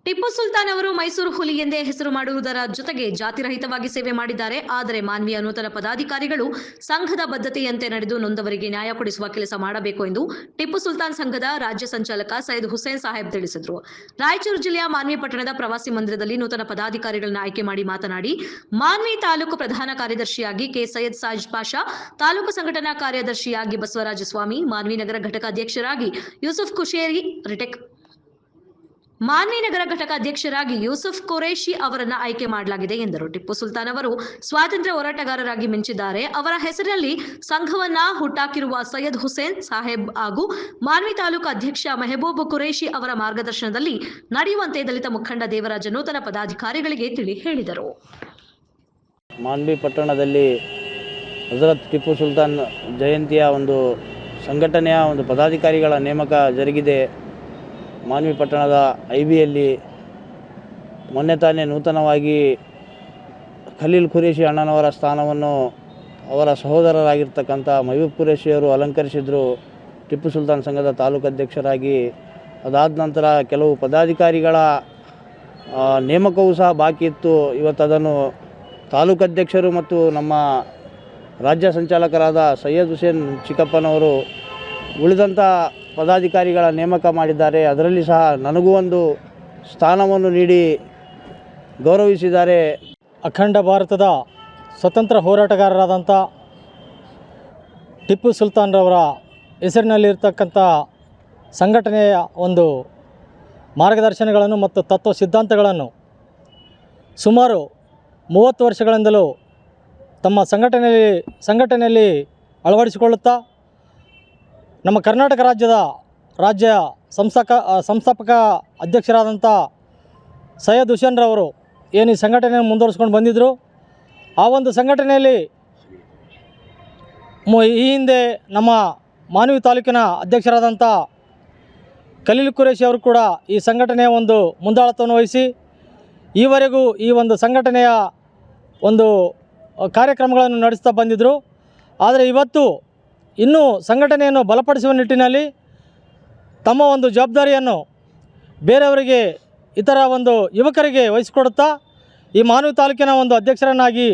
ಟಿಪ್ಪು ಸುಲ್ತಾನ್ ಅವರು ಮೈಸೂರು ಹುಲಿ ಎಂದೇ ಹೆಸರು ಮಾಡುವುದರ ಜೊತೆಗೆ ಜಾತಿರಹಿತವಾಗಿ ಸೇವೆ ಮಾಡಿದ್ದಾರೆ. ಆದರೆ ಮಾನ್ವಿಯ ನೂತನ ಪದಾಧಿಕಾರಿಗಳು ಸಂಘದ ಬದ್ಧತೆಯಂತೆ ನಡೆದು ನೊಂದವರಿಗೆ ನ್ಯಾಯ ಕೊಡಿಸುವ ಕೆಲಸ ಮಾಡಬೇಕು ಎಂದು ಟಿಪ್ಪು ಸುಲ್ತಾನ್ ಸಂಘದ ರಾಜ್ಯ ಸಂಚಾಲಕ ಸೈಯದ್ ಹುಸೇನ್ ಸಾಹೇಬ್ ತಿಳಿಸಿದರು. ರಾಯಚೂರು ಜಿಲ್ಲೆಯ ಮಾನ್ವಿ ಪಟ್ಟಣದ ಪ್ರವಾಸಿ ಮಂದಿರದಲ್ಲಿ ನೂತನ ಪದಾಧಿಕಾರಿಗಳನ್ನು ಆಯ್ಕೆ ಮಾಡಿ ಮಾತನಾಡಿ, ಮಾನ್ವಿ ತಾಲೂಕು ಪ್ರಧಾನ ಕಾರ್ಯದರ್ಶಿಯಾಗಿ ಕೆ ಸೈಯದ್ ಸಾಜ್ ಪಾಷಾ, ತಾಲೂಕು ಸಂಘಟನಾ ಕಾರ್ಯದರ್ಶಿಯಾಗಿ ಬಸವರಾಜ ಸ್ವಾಮಿ, ಮಾನ್ವಿ ನಗರ ಘಟಕ ಅಧ್ಯಕ್ಷರಾಗಿ ಯೂಸುಫ್ ಖುಷೇರಿ ರಿಟೆಕ್ ಮಾನ್ವಿ ನಗರ ಘಟಕ ಅಧ್ಯಕ್ಷರಾಗಿ ಯೂಸುಫ್ ಖುರೇಶಿ ಅವರನ್ನು ಆಯ್ಕೆ ಮಾಡಲಾಗಿದೆ ಎಂದರು. ಟಿಪ್ಪು ಸುಲ್ತಾನ್ ಅವರು ಸ್ವಾತಂತ್ರ್ಯ ಹೋರಾಟಗಾರರಾಗಿ ಮಿಂಚಿದ್ದಾರೆ. ಅವರ ಹೆಸರಿನಲ್ಲಿ ಸಂಘವನ್ನ ಹುಟ್ಟಾಕಿರುವ ಸೈಯದ್ ಹುಸೇನ್ ಸಾಹೇಬ್ ಹಾಗೂ ಮಾನ್ವಿ ತಾಲೂಕು ಅಧ್ಯಕ್ಷ ಮೆಹಬೂಬ್ ಖುರೇಶಿ ಅವರ ಮಾರ್ಗದರ್ಶನದಲ್ಲಿ ನಡೆಯುವಂತೆ ದಲಿತ ಮುಖಂಡ ದೇವರಾಜ ನೂತನ ಪದಾಧಿಕಾರಿಗಳಿಗೆ ತಿಳಿ ಹೇಳಿದರು. ಮಾನ್ವಿ ಪಟ್ಟಣದಲ್ಲಿ ಹಜರತ್ ಟಿಪ್ಪು ಸುಲ್ತಾನ್ ಜಯಂತಿಯ ಒಂದು ಸಂಘಟನೆಯ ಒಂದು ಪದಾಧಿಕಾರಿಗಳ ನೇಮಕ ಜರುಗಿದೆ. ಮಾನ್ವಿ ಪಟ್ಟಣದ ಐಬಿಯಲ್ಲಿ ಮೊನ್ನೆ ತಾನೇ ನೂತನವಾಗಿ ಖಲೀಲ್ ಖುರೇಶಿ ಅಣ್ಣನವರ ಸ್ಥಾನವನ್ನು ಅವರ ಸಹೋದರರಾಗಿರ್ತಕ್ಕಂಥ ಮೆಹಬೂಬ್ ಖುರೇಶಿಯವರು ಅಲಂಕರಿಸಿದರು ಟಿಪ್ಪು ಸುಲ್ತಾನ್ ಸಂಘದ ತಾಲೂಕು ಅಧ್ಯಕ್ಷರಾಗಿ. ಅದಾದ ನಂತರ ಕೆಲವು ಪದಾಧಿಕಾರಿಗಳ ನೇಮಕವೂ ಸಹ ಬಾಕಿ ಇತ್ತು. ಇವತ್ತು ಅದನ್ನು ತಾಲೂಕು ಅಧ್ಯಕ್ಷರು ಮತ್ತು ನಮ್ಮ ರಾಜ್ಯ ಸಂಚಾಲಕರಾದ ಸೈಯದ್ ಹುಸೇನ್ ಚಿಕ್ಕಪ್ಪನವರು ಉಳಿದಂಥ ಪದಾಧಿಕಾರಿಗಳ ನೇಮಕ ಮಾಡಿದ್ದಾರೆ. ಅದರಲ್ಲಿ ಸಹ ನನಗೂ ಒಂದು ಸ್ಥಾನವನ್ನು ನೀಡಿ ಗೌರವಿಸಿದ್ದಾರೆ. ಅಖಂಡ ಭಾರತದ ಸ್ವತಂತ್ರ ಹೋರಾಟಗಾರರಾದಂಥ ಟಿಪ್ಪು ಸುಲ್ತಾನ್ರವರ ಹೆಸರಿನಲ್ಲಿರ್ತಕ್ಕಂಥ ಸಂಘಟನೆಯ ಒಂದು ಮಾರ್ಗದರ್ಶನಗಳನ್ನು ಮತ್ತು ತತ್ವ ಸಿದ್ಧಾಂತಗಳನ್ನು ಸುಮಾರು 30 ವರ್ಷಗಳಿಂದಲೂ ತಮ್ಮ ಸಂಘಟನೆಯಲ್ಲಿ ಅಳವಡಿಸಿಕೊಳ್ಳುತ್ತಾ ನಮ್ಮ ಕರ್ನಾಟಕ ರಾಜ್ಯ ಸಂಸ್ಥಾಪಕ ಅಧ್ಯಕ್ಷರಾದಂಥ ಸೈಯದ್ ಹುಸೇನ್ರವರು ಏನು ಈ ಸಂಘಟನೆಯನ್ನು ಮುಂದುವರಿಸ್ಕೊಂಡು ಬಂದಿದ್ದರು. ಆ ಒಂದು ಸಂಘಟನೆಯಲ್ಲಿ ಈ ಹಿಂದೆ ನಮ್ಮ ಮಾನ್ವಿ ತಾಲೂಕಿನ ಅಧ್ಯಕ್ಷರಾದಂಥ ಖಲೀಲ್ ಖುರೇಶಿ ಅವರು ಕೂಡ ಈ ಸಂಘಟನೆಯ ಒಂದು ಮುಂದಾಳತ್ವವನ್ನು ವಹಿಸಿ ಈವರೆಗೂ ಈ ಒಂದು ಸಂಘಟನೆಯ ಒಂದು ಕಾರ್ಯಕ್ರಮಗಳನ್ನು ನಡೆಸ್ತಾ ಬಂದಿದ್ದರು. ಆದರೆ ಇವತ್ತು ಇನ್ನೂ ಸಂಘಟನೆಯನ್ನು ಬಲಪಡಿಸುವ ನಿಟ್ಟಿನಲ್ಲಿ ತಮ್ಮ ಒಂದು ಜವಾಬ್ದಾರಿಯನ್ನು ಬೇರೆಯವರಿಗೆ ಇತರ ಒಂದು ಯುವಕರಿಗೆ ವಹಿಸಿಕೊಡುತ್ತಾ ಈ ಮಾನ್ವಿ ತಾಲೂಕಿನ ಒಂದು ಅಧ್ಯಕ್ಷರನ್ನಾಗಿ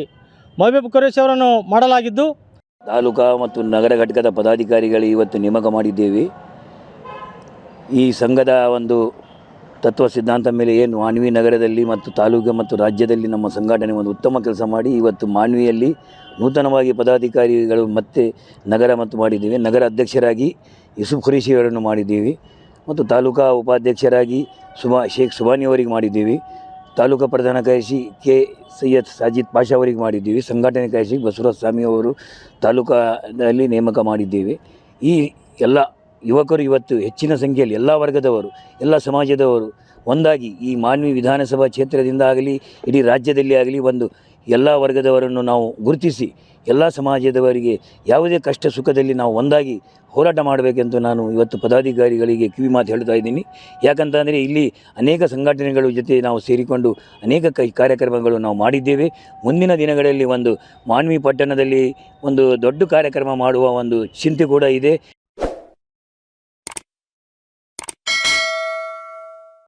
ಮೆಹಬೂಬ್ ಖುರೇಶಿ ಅವರನ್ನು ಮಾಡಲಾಗಿದ್ದು, ತಾಲೂಕಾ ಮತ್ತು ನಗರ ಘಟಕದ ಪದಾಧಿಕಾರಿಗಳು ಇವತ್ತು ನೇಮಕ ಮಾಡಿದ್ದೇವೆ. ಈ ಸಂಘದ ಒಂದು ತತ್ವ ಸಿದ್ಧಾಂತ ಮೇಲೆ ಏನು ಮಾನ್ವಿ ನಗರದಲ್ಲಿ ಮತ್ತು ತಾಲೂಕು ಮತ್ತು ರಾಜ್ಯದಲ್ಲಿ ನಮ್ಮ ಸಂಘಟನೆ ಒಂದು ಉತ್ತಮ ಕೆಲಸ ಮಾಡಿ ಇವತ್ತು ಮಾನ್ವಿಯಲ್ಲಿ ನೂತನವಾಗಿ ಪದಾಧಿಕಾರಿಗಳು ಮತ್ತೆ ನಗರ ಮತ್ತು ಮಾಡಿದ್ದೇವೆ. ನಗರ ಅಧ್ಯಕ್ಷರಾಗಿ ಯೂಸುಫ್ ಖುರೇಶಿಯವರನ್ನು ಮಾಡಿದ್ದೇವೆ ಮತ್ತು ತಾಲೂಕಾ ಉಪಾಧ್ಯಕ್ಷರಾಗಿ ಶೇಖ್ ಸುಬಾನಿಯವರಿಗೆ ಮಾಡಿದ್ದೇವೆ. ತಾಲೂಕಾ ಪ್ರಧಾನ ಕಾರ್ಯದರ್ಶಿ ಕೆ ಸೈಯದ್ ಸಾಜಿದ್ ಪಾಷಾ ಅವರಿಗೆ ಮಾಡಿದ್ದೇವೆ. ಸಂಘಟನೆ ಕಾರ್ಯದರ್ಶಿ ಬಸವರಾಜ ಸ್ವಾಮಿ ಅವರು ತಾಲೂಕಾದಲ್ಲಿ ನೇಮಕ ಮಾಡಿದ್ದೇವೆ. ಈ ಎಲ್ಲ ಯುವಕರು ಇವತ್ತು ಹೆಚ್ಚಿನ ಸಂಖ್ಯೆಯಲ್ಲಿ ಎಲ್ಲ ವರ್ಗದವರು, ಎಲ್ಲ ಸಮಾಜದವರು ಒಂದಾಗಿ ಈ ಮಾನ್ವಿ ವಿಧಾನಸಭಾ ಕ್ಷೇತ್ರದಿಂದ ಆಗಲಿ ಇಡೀ ರಾಜ್ಯದಲ್ಲಿ ಆಗಲಿ ಒಂದು ಎಲ್ಲ ವರ್ಗದವರನ್ನು ನಾವು ಗುರುತಿಸಿ ಎಲ್ಲ ಸಮಾಜದವರಿಗೆ ಯಾವುದೇ ಕಷ್ಟ ಸುಖದಲ್ಲಿ ನಾವು ಒಂದಾಗಿ ಹೋರಾಟ ಮಾಡಬೇಕೆಂದು ನಾನು ಇವತ್ತು ಪದಾಧಿಕಾರಿಗಳಿಗೆ ಕಿವಿ ಮಾತು ಹೇಳ್ತಾ ಇದ್ದೀನಿ. ಯಾಕಂತಂದರೆ ಇಲ್ಲಿ ಅನೇಕ ಸಂಘಟನೆಗಳ ಜೊತೆ ನಾವು ಸೇರಿಕೊಂಡು ಅನೇಕ ಕಾರ್ಯಕ್ರಮಗಳು ನಾವು ಮಾಡಿದ್ದೇವೆ. ಮುಂದಿನ ದಿನಗಳಲ್ಲಿ ಒಂದು ಮಾನ್ವಿ ಪಟ್ಟಣದಲ್ಲಿ ಒಂದು ದೊಡ್ಡ ಕಾರ್ಯಕ್ರಮ ಮಾಡುವ ಒಂದು ಚಿಂತೆ ಕೂಡ ಇದೆ.